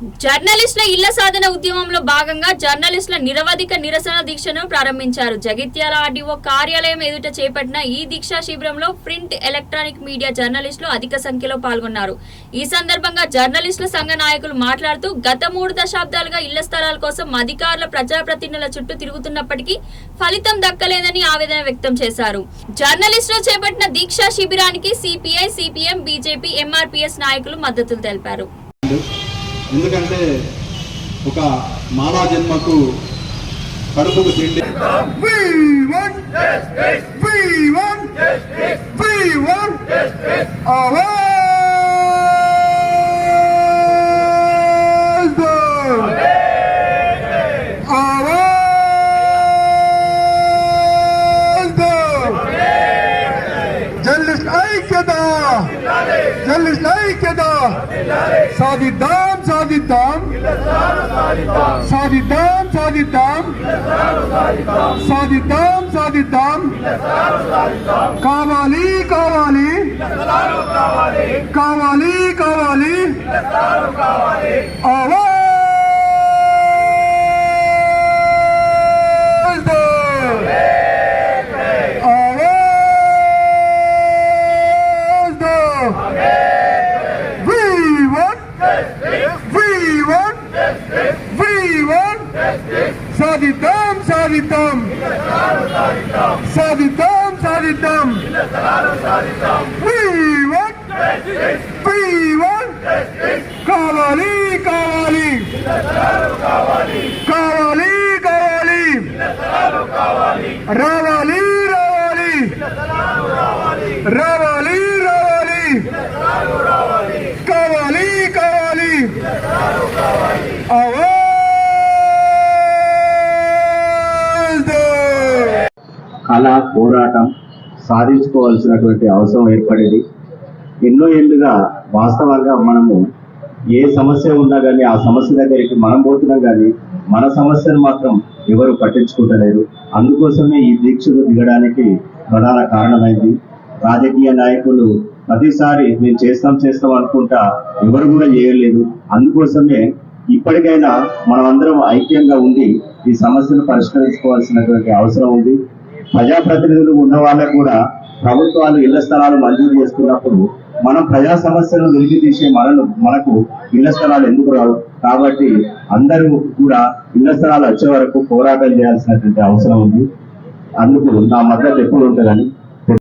జర్నలిస్టుల ఇళ్ల సాధన ఉద్యమంలో భాగంగా జర్నలిస్టుల నిరవధిక నిరసన దీక్షను ప్రారంభించారు. జగిత్యాల ఆర్డీఓ కార్యాలయం ఎదుట చేపట్టిన ఈ దీక్షా శిబిరంలో ప్రింట్, ఎలక్ట్రానిక్ మీడియా జర్నలిస్టులు అధిక సంఖ్యలో పాల్గొన్నారు. ఈ సందర్భంగా జర్నలిస్టుల సంఘ నాయకులు మాట్లాడుతూ గత 3 దశాబ్దాలుగా ఇళ్ల స్థలాల కోసం అధికారుల ప్రజాప్రతినిధుల చుట్టూ తిరుగుతున్నప్పటికీ ఫలితం దక్కలేదని ఆవేదన వ్యక్తం చేశారు. జర్నలిస్టులు చేపట్టిన దీక్షా శిబిరానికి సిపిఐ, సిపిఎం, బీజేపీ, ఎంఆర్పీఎస్ నాయకులు మద్దతులు తెలిపారు. ఎందుకంటే ఒక మానవ జన్మకు కడుపుకు తిండి సాధిద్దాం సాధిద్దాం సాధిద్దాం సాధిద్దాం సాధిద్దాం సాధిద్దాం కావాలి కావాలి కావాలి కావాలి సాధిద్దాం సాధిద్దాం సాధిద్దాం సాధిద్దాం కావాలి కావాలి కావాలి కావాలి రావాలి రావాలి రావాలి రావాలి కావాలి కావాలి కళ పోరాటం సాధించుకోవాల్సినటువంటి అవసరం ఏర్పడేది. ఎన్నో ఏళ్ళుగా వాస్తవంగా మనము ఏ సమస్య ఉన్నా కానీ ఆ సమస్య దగ్గరికి మనం పోతున్నాం కానీ మన సమస్యను మాత్రం ఎవరు పట్టించుకుంటలేరు. అందుకోసమే ఈ దీక్షకు దిగడానికి ప్రధాన కారణమైంది. రాజకీయ నాయకులు ప్రతిసారి మేము చేస్తాం అనుకుంటా ఎవరు కూడా చేయలేదు. అందుకోసమే ఇప్పటికైనా మనమందరం ఐక్యంగా ఉండి ఈ సమస్యను పరిష్కరించుకోవాల్సినటువంటి అవసరం ఉంది. ప్రజాప్రతినిధులు ఉన్న వాళ్ళకు కూడా ప్రభుత్వాలు ఇళ్ల స్థలాలు మంజూరు చేస్తున్నప్పుడు మనం ప్రజా సమస్యలను వెలికి తీసే మనకు ఇళ్ల స్థలాలు ఎందుకు రావు? కాబట్టి అందరూ కూడా ఇళ్ల స్థలాలు వచ్చే వరకు పోరాటం చేయాల్సినటువంటి అవసరం ఉంది. అందుకు నా మద్దతు ఎప్పుడు ఉంటుందని